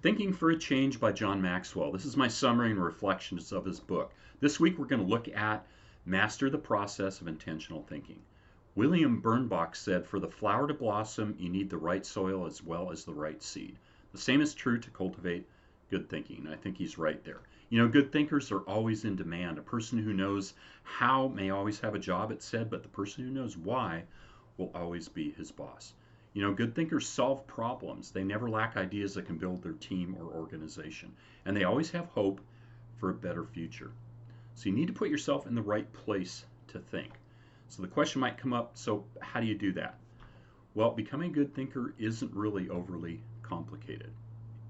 Thinking for a Change by John Maxwell. This is my summary and reflections of his book. This week we're going to look at Master the Process of Intentional Thinking. William Bernbach said, "For the flower to blossom, you need the right soil as well as the right seed." The same is true to cultivate good thinking. I think he's right there. Good thinkers are always in demand. A person who knows how may always have a job, it said, but the person who knows why will always be his boss. Good thinkers solve problems. They never lack ideas that can build their team or organization. And they always have hope for a better future. So you need to put yourself in the right place to think. So the question might come up, so how do you do that? Well, becoming a good thinker isn't really overly complicated.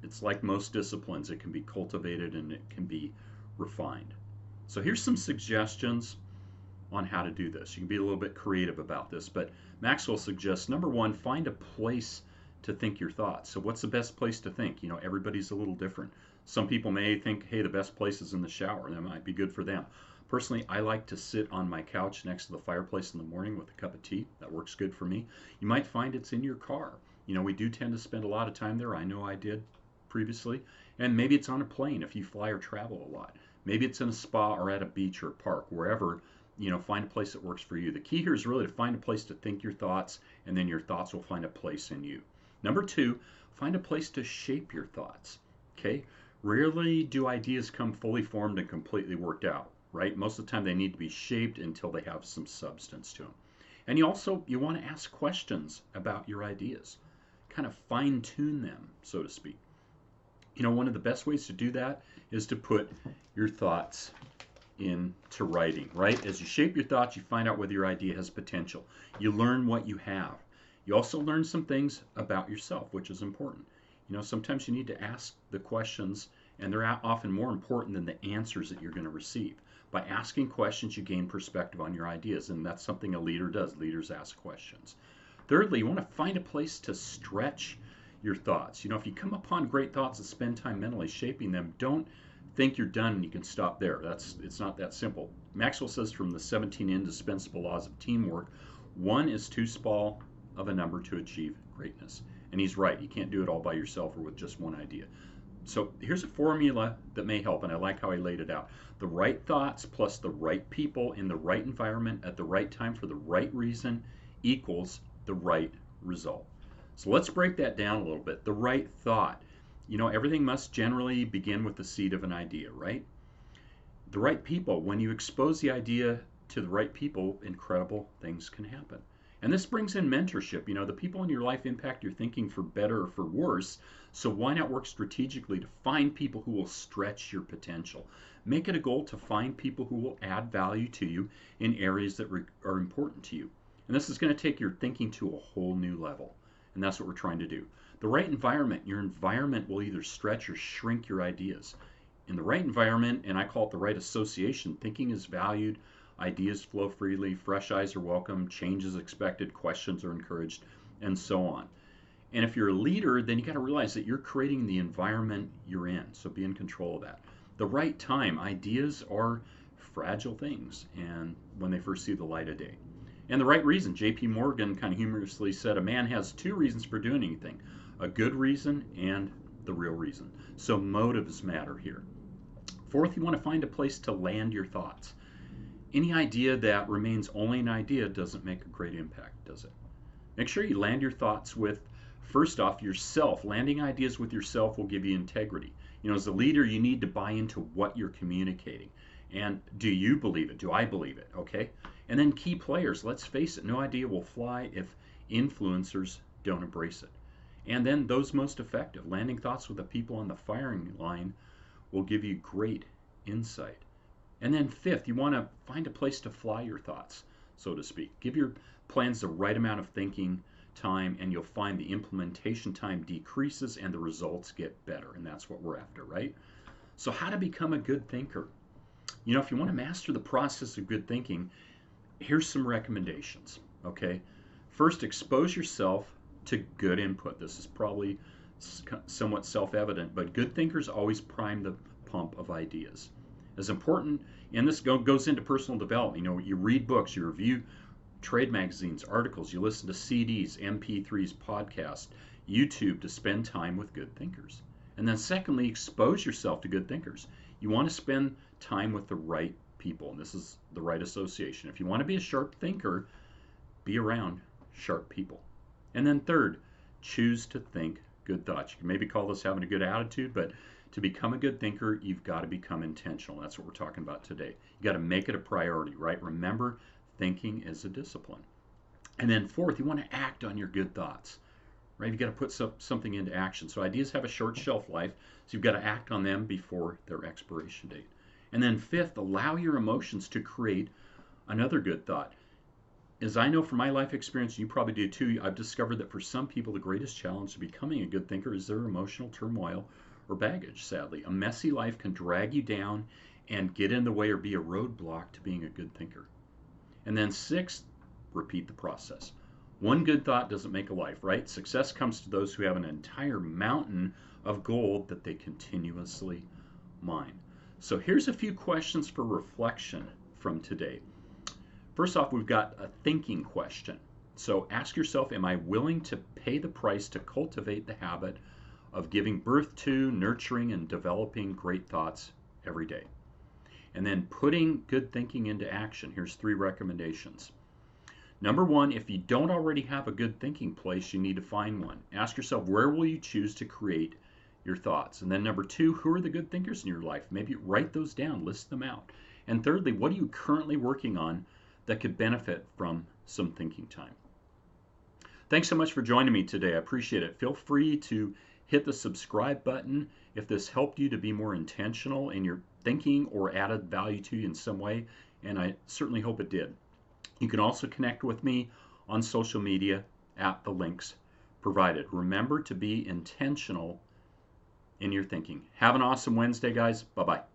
It's like most disciplines. It can be cultivated and it can be refined. So here's some suggestions on how to do this. You can be a little bit creative about this, but Maxwell suggests, number one, find a place to think your thoughts. So what's the best place to think? Everybody's a little different. Some people may think, hey, the best place is in the shower. That might be good for them. Personally, I like to sit on my couch next to the fireplace in the morning with a cup of tea. That works good for me. You might find it's in your car. We do tend to spend a lot of time there. I know I did previously. And maybe it's on a plane if you fly or travel a lot. Maybe it's in a spa or at a beach or a park, wherever. Find a place that works for you. The key here is really to find a place to think your thoughts, and then your thoughts will find a place in you. Number two, find a place to shape your thoughts. Okay? Rarely do ideas come fully formed and completely worked out, right? Most of the time they need to be shaped until they have some substance to them. And you want to ask questions about your ideas. Kind of fine tune them, so to speak. One of the best ways to do that is to put your thoughts into writing, right? As you shape your thoughts, you find out whether your idea has potential. You learn what you have. You also learn some things about yourself, which is important. Sometimes you need to ask the questions, and they're often more important than the answers that you're going to receive. By asking questions, you gain perspective on your ideas, and that's something a leader does. Leaders ask questions. Thirdly, you want to find a place to stretch your thoughts. If you come upon great thoughts and spend time mentally shaping them, don't think you're done and you can stop there. It's not that simple. Maxwell says from the 17 indispensable laws of teamwork, one is too small of a number to achieve greatness. And he's right. You can't do it all by yourself or with just one idea. So here's a formula that may help, and I like how he laid it out. The right thoughts plus the right people in the right environment at the right time for the right reason equals the right result. So let's break that down a little bit. The right thought. Everything must generally begin with the seed of an idea, right? The right people. When you expose the idea to the right people, incredible things can happen. And this brings in mentorship. The people in your life impact your thinking for better or for worse. So why not work strategically to find people who will stretch your potential? Make it a goal to find people who will add value to you in areas that are important to you. And this is going to take your thinking to a whole new level. And that's what we're trying to do. The right environment. Your environment will either stretch or shrink your ideas. In the right environment, and I call it the right association, thinking is valued, ideas flow freely, fresh eyes are welcome, change is expected, questions are encouraged, and so on. And if you're a leader, then you got to realize that you're creating the environment you're in. So be in control of that. The right time. Ideas are fragile things, and when they first see the light of day. And the right reason. J.P. Morgan kind of humorously said, a man has two reasons for doing anything. A good reason and the real reason. So motives matter here. Fourth, you want to find a place to land your thoughts. Any idea that remains only an idea doesn't make a great impact, does it? Make sure you land your thoughts with, first off, yourself. Landing ideas with yourself will give you integrity. As a leader, you need to buy into what you're communicating. And do you believe it? Do I believe it? Okay. And then key players. Let's face it, no idea will fly if influencers don't embrace it. And then those most effective. Landing thoughts with the people on the firing line will give you great insight. And then fifth, you want to find a place to fly your thoughts, so to speak. Give your plans the right amount of thinking time, and you'll find the implementation time decreases and the results get better. And that's what we're after, right? So how to become a good thinker? If you want to master the process of good thinking, here's some recommendations, okay? First, expose yourself to good input. This is probably somewhat self-evident, but good thinkers always prime the pump of ideas. As important, and this goes into personal development. You read books, you review trade magazines, articles, you listen to CDs, MP3s, podcasts, YouTube to spend time with good thinkers. And then secondly, expose yourself to good thinkers. You want to spend time with the right people, and this is the right association. If you want to be a sharp thinker, be around sharp people. And then third, choose to think good thoughts. You can maybe call this having a good attitude, but to become a good thinker, you've got to become intentional. That's what we're talking about today. You got to make it a priority, right? Remember, thinking is a discipline. And then fourth, you want to act on your good thoughts, right? You've got to put something into action. So ideas have a short shelf life, so you've got to act on them before their expiration date. And then fifth, allow your emotions to create another good thought. As I know from my life experience, you probably do too, I've discovered that for some people, the greatest challenge to becoming a good thinker is their emotional turmoil or baggage, sadly. A messy life can drag you down and get in the way or be a roadblock to being a good thinker. And then sixth, repeat the process. One good thought doesn't make a life, right? Success comes to those who have an entire mountain of gold that they continuously mine. So here's a few questions for reflection from today. First off, we've got a thinking question. So ask yourself, am I willing to pay the price to cultivate the habit of giving birth to, nurturing, and developing great thoughts every day? And then putting good thinking into action. Here's 3 recommendations. Number 1, if you don't already have a good thinking place, you need to find one. Ask yourself, where will you choose to create your thoughts? And then number 2, who are the good thinkers in your life? Maybe write those down, list them out. And thirdly, what are you currently working on that could benefit from some thinking time? Thanks so much for joining me today. I appreciate it. Feel free to hit the subscribe button if this helped you to be more intentional in your thinking or added value to you in some way, and I certainly hope it did. You can also connect with me on social media at the links provided. Remember to be intentional in your thinking. Have an awesome Wednesday, guys. Bye-bye.